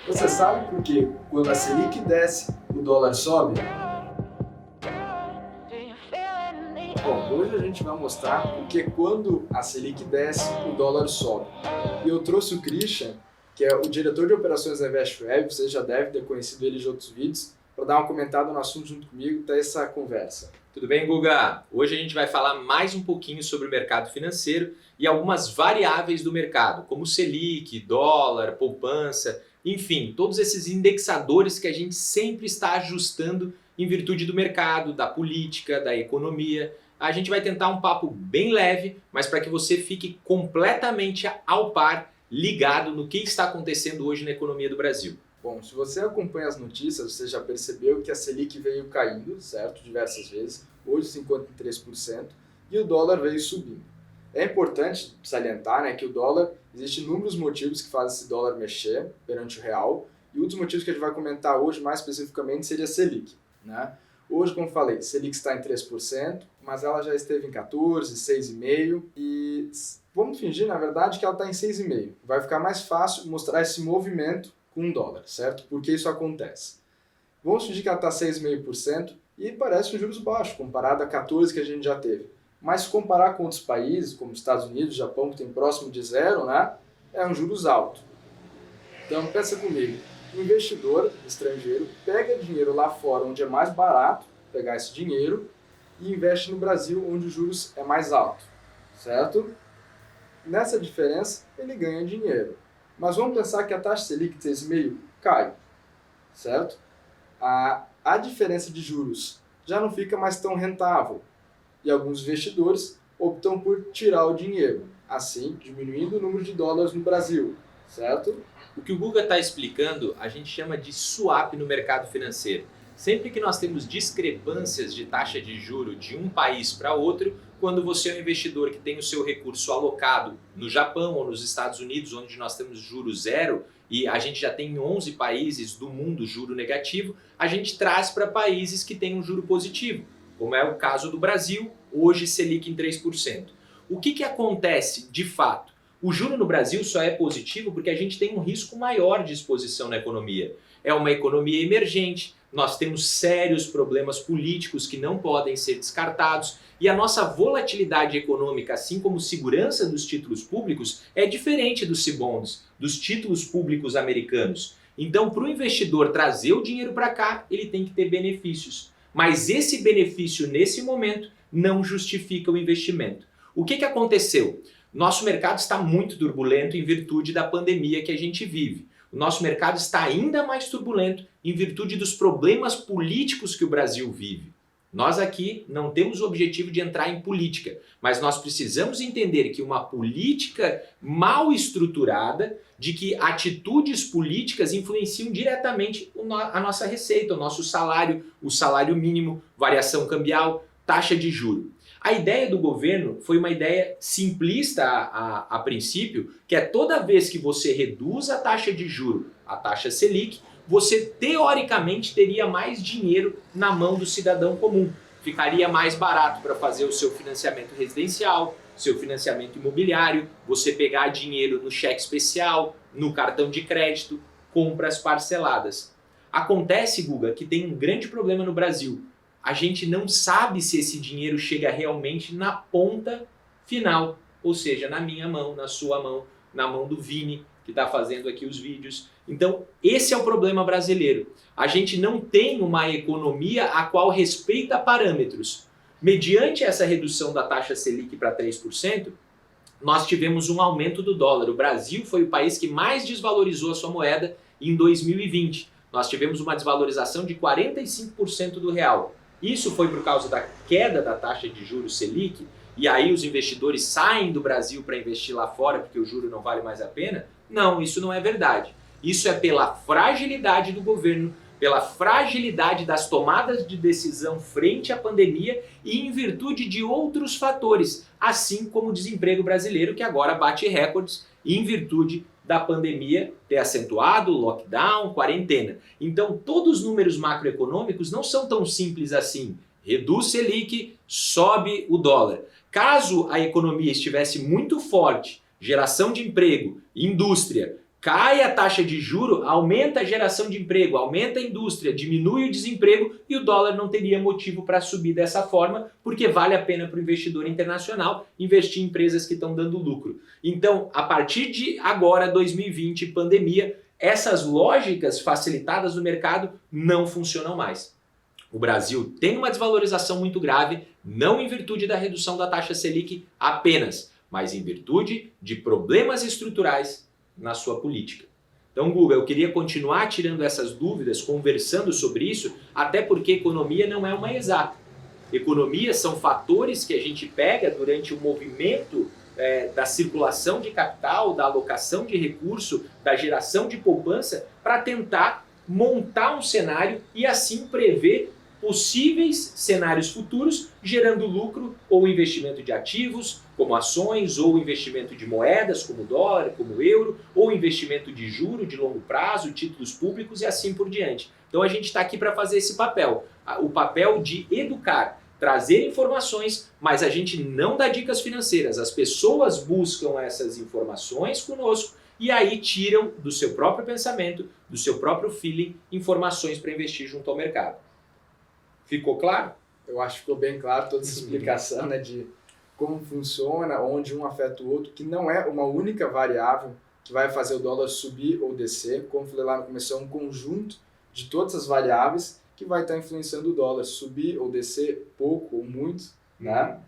Você sabe por que quando a Selic desce, o dólar sobe? Bom, hoje a gente vai mostrar porque quando a Selic desce, o dólar sobe. E eu trouxe o Christian, que é o diretor de operações da InvestWeb, você já deve ter conhecido ele de outros vídeos, para dar uma comentada no assunto junto comigo, ter essa conversa. Tudo bem, Guga? Hoje a gente vai falar mais um pouquinho sobre o mercado financeiro e algumas variáveis do mercado, como Selic, dólar, poupança, enfim, todos esses indexadores que a gente sempre está ajustando em virtude do mercado, da política, da economia. A gente vai tentar um papo bem leve, mas para que você fique completamente ao par, ligado no que está acontecendo hoje na economia do Brasil. Bom, se você acompanha as notícias, você já percebeu que a Selic veio caindo, certo? Diversas vezes, hoje 53%, e o dólar veio subindo. É importante salientar, né, que o dólar, existem inúmeros motivos que fazem esse dólar mexer perante o real, e um dos motivos que a gente vai comentar hoje mais especificamente seria a Selic, né? Hoje, como falei, Selic está em 3%, mas ela já esteve em 14%, 6,5%, e vamos fingir, na verdade, que ela está em 6,5%. Vai ficar mais fácil mostrar esse movimento com o dólar, certo? Por que isso acontece? Vamos fingir que ela está 6,5% e parece um juros baixo, comparado a 14% que a gente já teve. Mas se comparar com outros países, como Estados Unidos, Japão, que tem próximo de zero, né, é um juros alto. Então, pensa comigo, o investidor estrangeiro pega dinheiro lá fora, onde é mais barato pegar esse dinheiro, e investe no Brasil, onde os juros é mais alto, certo? Nessa diferença, ele ganha dinheiro. Mas vamos pensar que a taxa Selic de 6,5% cai, certo? A diferença de juros já não fica mais tão rentável. E alguns investidores optam por tirar o dinheiro, assim diminuindo o número de dólares no Brasil, certo? O que o Guga está explicando, a gente chama de swap no mercado financeiro. Sempre que nós temos discrepâncias de taxa de juro de um país para outro, quando você é um investidor que tem o seu recurso alocado no Japão ou nos Estados Unidos, onde nós temos juro zero, e a gente já tem 11 países do mundo juro negativo, a gente traz para países que têm um juro positivo, como é o caso do Brasil, hoje Selic em 3%. O que acontece de fato? O juro no Brasil só é positivo porque a gente tem um risco maior de exposição na economia. É uma economia emergente, nós temos sérios problemas políticos que não podem ser descartados e a nossa volatilidade econômica, assim como segurança dos títulos públicos, é diferente dos C-bonds, dos títulos públicos americanos. Então, para o investidor trazer o dinheiro para cá, ele tem que ter benefícios. Mas esse benefício, nesse momento, não justifica o investimento. O que aconteceu? Nosso mercado está muito turbulento em virtude da pandemia que a gente vive. O nosso mercado está ainda mais turbulento em virtude dos problemas políticos que o Brasil vive. Nós aqui não temos o objetivo de entrar em política, mas nós precisamos entender que uma política mal estruturada, de que atitudes políticas influenciam diretamente a nossa receita, o nosso salário, o salário mínimo, variação cambial, taxa de juro. A ideia do governo foi uma ideia simplista a princípio, que é toda vez que você reduz a taxa de juro, a taxa Selic, você teoricamente teria mais dinheiro na mão do cidadão comum. Ficaria mais barato para fazer o seu financiamento residencial, seu financiamento imobiliário, você pegar dinheiro no cheque especial, no cartão de crédito, compras parceladas. Acontece, Guga, que tem um grande problema no Brasil. A gente não sabe se esse dinheiro chega realmente na ponta final, ou seja, na minha mão, na sua mão, na mão do Vini, que está fazendo aqui os vídeos. Então, esse é o problema brasileiro. A gente não tem uma economia a qual respeita parâmetros. Mediante essa redução da taxa Selic para 3%, nós tivemos um aumento do dólar. O Brasil foi o país que mais desvalorizou a sua moeda em 2020. Nós tivemos uma desvalorização de 45% do real. Isso foi por causa da queda da taxa de juros Selic, e aí os investidores saem do Brasil para investir lá fora porque o juro não vale mais a pena? Não, isso não é verdade. Isso é pela fragilidade do governo, pela fragilidade das tomadas de decisão frente à pandemia e em virtude de outros fatores, assim como o desemprego brasileiro, que agora bate recordes em virtude da pandemia ter acentuado, lockdown, quarentena. Então, todos os números macroeconômicos não são tão simples assim. Reduz Selic, sobe o dólar. Caso a economia estivesse muito forte, geração de emprego, indústria, Cai a taxa de juro, aumenta a geração de emprego, aumenta a indústria, diminui o desemprego e o dólar não teria motivo para subir dessa forma, porque vale a pena para o investidor internacional investir em empresas que estão dando lucro. Então, a partir de agora, 2020, pandemia, essas lógicas facilitadas do mercado não funcionam mais. O Brasil tem uma desvalorização muito grave, não em virtude da redução da taxa Selic apenas, mas em virtude de problemas estruturais na sua política. Então, Guga, eu queria continuar tirando essas dúvidas, conversando sobre isso, até porque economia não é uma exata. Economia são fatores que a gente pega durante o movimento da circulação de capital, da alocação de recurso, da geração de poupança, para tentar montar um cenário e assim prever possíveis cenários futuros, gerando lucro ou investimento de ativos, como ações, ou investimento de moedas, como dólar, como euro, ou investimento de juro de longo prazo, títulos públicos e assim por diante. Então a gente está aqui para fazer esse papel, o papel de educar, trazer informações, mas a gente não dá dicas financeiras. As pessoas buscam essas informações conosco e aí tiram do seu próprio pensamento, do seu próprio feeling, informações para investir junto ao mercado. Ficou claro? Eu acho que ficou bem claro toda essa explicação, né, de como funciona, onde um afeta o outro, que não é uma única variável que vai fazer o dólar subir ou descer. Como falei lá no começo, é um conjunto de todas as variáveis que vai estar influenciando o dólar subir ou descer pouco ou muito, né?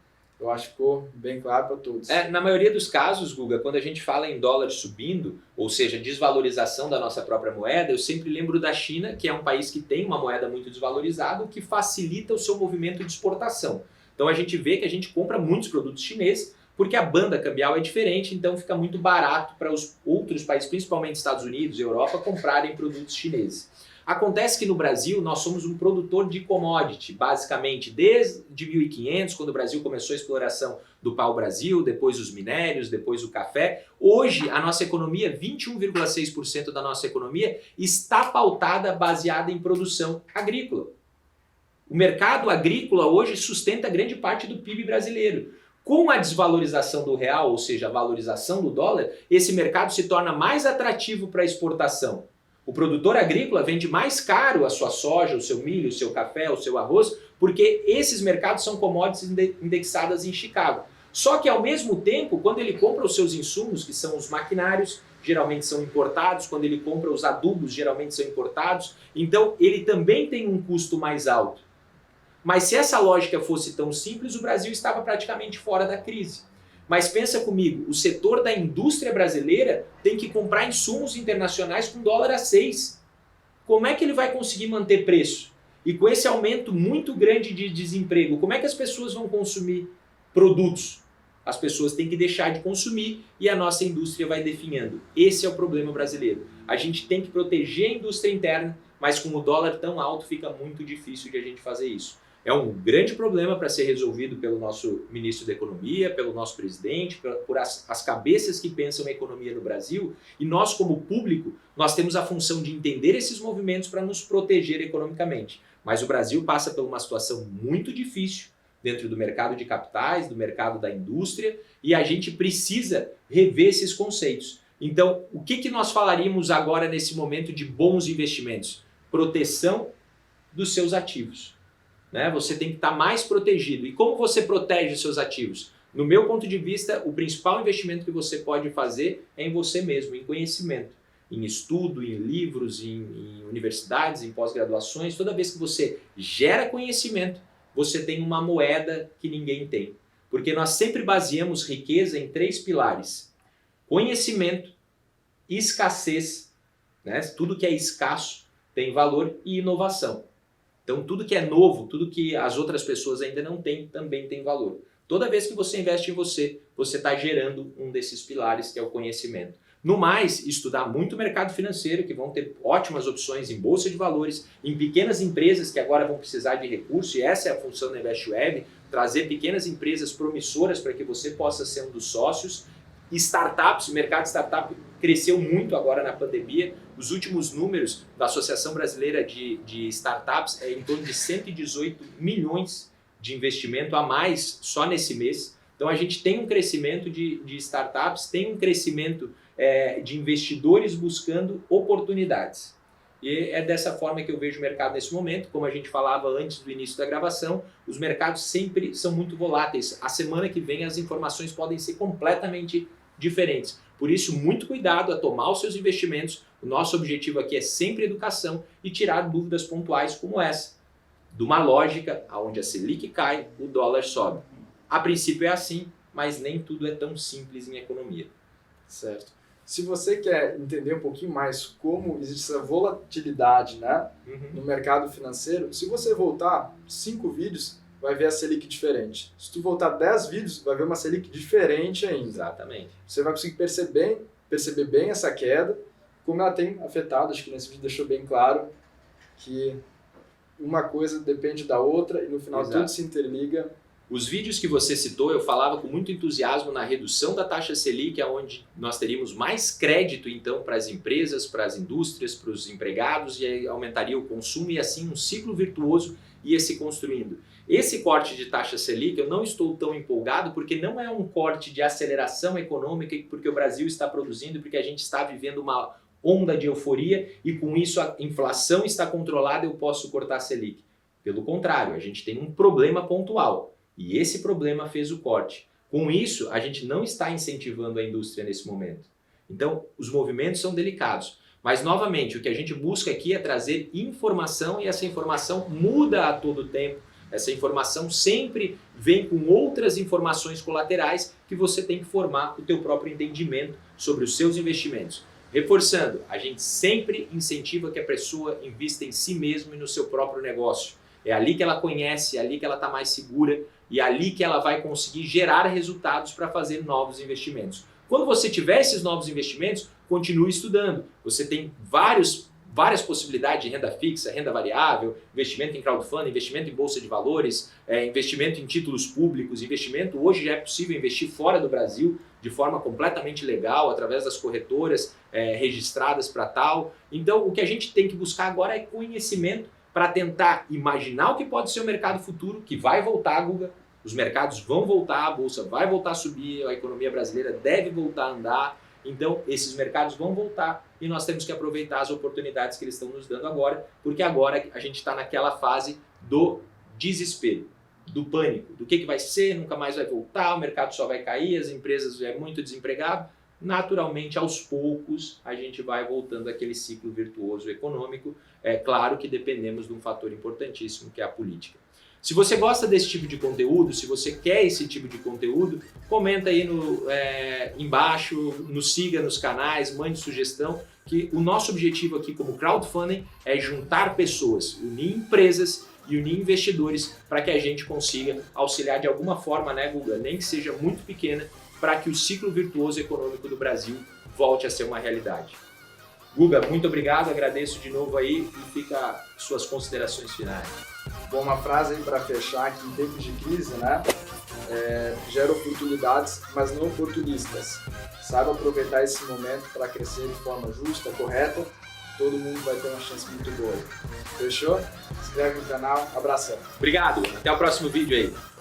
Eu acho que ficou bem claro para todos. Na maioria dos casos, Guga, quando a gente fala em dólar subindo, ou seja, desvalorização da nossa própria moeda, eu sempre lembro da China, que é um país que tem uma moeda muito desvalorizada, o que facilita o seu movimento de exportação. Então a gente vê que a gente compra muitos produtos chineses, porque a banda cambial é diferente, então fica muito barato para os outros países, principalmente Estados Unidos e Europa, comprarem produtos chineses. Acontece que no Brasil nós somos um produtor de commodity, basicamente desde 1500, quando o Brasil começou a exploração do pau-brasil, depois os minérios, depois o café. Hoje a nossa economia, 21,6% da nossa economia, está pautada, baseada em produção agrícola. O mercado agrícola hoje sustenta grande parte do PIB brasileiro. Com a desvalorização do real, ou seja, a valorização do dólar, esse mercado se torna mais atrativo para a exportação. O produtor agrícola vende mais caro a sua soja, o seu milho, o seu café, o seu arroz, porque esses mercados são commodities indexadas em Chicago. Só que ao mesmo tempo, quando ele compra os seus insumos, que são os maquinários, geralmente são importados, quando ele compra os adubos, geralmente são importados, então ele também tem um custo mais alto. Mas se essa lógica fosse tão simples, o Brasil estava praticamente fora da crise. Mas pensa comigo, o setor da indústria brasileira tem que comprar insumos internacionais com dólar a 6. Como é que ele vai conseguir manter preço? E com esse aumento muito grande de desemprego, como é que as pessoas vão consumir produtos? As pessoas têm que deixar de consumir e a nossa indústria vai definhando. Esse é o problema brasileiro. A gente tem que proteger a indústria interna, mas com o dólar tão alto fica muito difícil de a gente fazer isso. É um grande problema para ser resolvido pelo nosso ministro da Economia, pelo nosso presidente, por as cabeças que pensam a economia no Brasil. E nós, como público, nós temos a função de entender esses movimentos para nos proteger economicamente. Mas o Brasil passa por uma situação muito difícil dentro do mercado de capitais, do mercado da indústria, e a gente precisa rever esses conceitos. Então, o que nós falaríamos agora nesse momento de bons investimentos? Proteção dos seus ativos. Você tem que estar mais protegido. E como você protege os seus ativos? No meu ponto de vista, o principal investimento que você pode fazer é em você mesmo, em conhecimento, em estudo, em livros, em universidades, em pós-graduações. Toda vez que você gera conhecimento, você tem uma moeda que ninguém tem. Porque nós sempre baseamos riqueza em 3 pilares: conhecimento, escassez, tudo que é escasso tem valor, e inovação. Então, tudo que é novo, tudo que as outras pessoas ainda não têm, também tem valor. Toda vez que você investe em você, você está gerando um desses pilares, que é o conhecimento. No mais, estudar muito o mercado financeiro, que vão ter ótimas opções em bolsa de valores, em pequenas empresas que agora vão precisar de recursos, e essa é a função da InvestWeb, trazer pequenas empresas promissoras para que você possa ser um dos sócios. Startups, o mercado de startup cresceu muito agora na pandemia. Os últimos números da Associação Brasileira de Startups é em torno de 118 milhões de investimento a mais só nesse mês. Então a gente tem um crescimento de startups, tem um crescimento de investidores buscando oportunidades. E é dessa forma que eu vejo o mercado nesse momento. Como a gente falava antes do início da gravação, os mercados sempre são muito voláteis. A semana que vem as informações podem ser completamente diferentes. Por isso, muito cuidado a tomar os seus investimentos. O nosso objetivo aqui é sempre educação e tirar dúvidas pontuais como essa. De uma lógica onde a Selic cai, o dólar sobe. A princípio é assim, mas nem tudo é tão simples em economia. Certo. Se você quer entender um pouquinho mais como existe essa volatilidade, né, no mercado financeiro, se você voltar 5 vídeos, vai ver a Selic diferente. Se tu voltar 10 vídeos, vai ver uma Selic diferente ainda. Exatamente. Você vai conseguir perceber bem essa queda, como ela tem afetado. Acho que nesse vídeo deixou bem claro que uma coisa depende da outra e no final tudo se interliga. Os vídeos que você citou, eu falava com muito entusiasmo na redução da taxa Selic, onde nós teríamos mais crédito então para as empresas, para as indústrias, para os empregados, e aí aumentaria o consumo e assim um ciclo virtuoso ia se construindo. Esse corte de taxa Selic eu não estou tão empolgado porque não é um corte de aceleração econômica, porque o Brasil está produzindo, porque a gente está vivendo uma onda de euforia e com isso a inflação está controlada, eu posso cortar a Selic. Pelo contrário, a gente tem um problema pontual. E esse problema fez o corte. Com isso, a gente não está incentivando a indústria nesse momento. Então, os movimentos são delicados. Mas, novamente, o que a gente busca aqui é trazer informação e essa informação muda a todo tempo. Essa informação sempre vem com outras informações colaterais que você tem que formar o teu próprio entendimento sobre os seus investimentos. Reforçando, a gente sempre incentiva que a pessoa invista em si mesmo e no seu próprio negócio. É ali que ela conhece, é ali que ela está mais segura e é ali que ela vai conseguir gerar resultados para fazer novos investimentos. Quando você tiver esses novos investimentos, continue estudando. Você tem várias possibilidades de renda fixa, renda variável, investimento em crowdfunding, investimento em bolsa de valores, investimento em títulos públicos, investimento. Hoje já é possível investir fora do Brasil de forma completamente legal, através das corretoras registradas para tal. Então, o que a gente tem que buscar agora é conhecimento para tentar imaginar o que pode ser o mercado futuro, que vai voltar, Guga. Os mercados vão voltar, a bolsa vai voltar a subir, a economia brasileira deve voltar a andar. Então, esses mercados vão voltar e nós temos que aproveitar as oportunidades que eles estão nos dando agora, porque agora a gente está naquela fase do desespero, do pânico, do que vai ser, nunca mais vai voltar, o mercado só vai cair, as empresas é muito desempregado. Naturalmente, aos poucos, a gente vai voltando àquele ciclo virtuoso econômico. É claro que dependemos de um fator importantíssimo, que é a política. Se você gosta desse tipo de conteúdo, se você quer esse tipo de conteúdo, comenta aí embaixo, nos siga nos canais, mande sugestão, que o nosso objetivo aqui como crowdfunding é juntar pessoas, unir empresas e unir investidores para que a gente consiga auxiliar de alguma forma, né, Guga, nem que seja muito pequena, para que o ciclo virtuoso econômico do Brasil volte a ser uma realidade. Guga, muito obrigado, agradeço de novo aí e fica suas considerações finais. Bom, uma frase aí para fechar, que em tempos de crise, né, gera oportunidades, mas não oportunistas. Saiba aproveitar esse momento para crescer de forma justa, correta, todo mundo vai ter uma chance muito boa. Fechou? Se inscreve no canal, abração. Obrigado, até o próximo vídeo aí.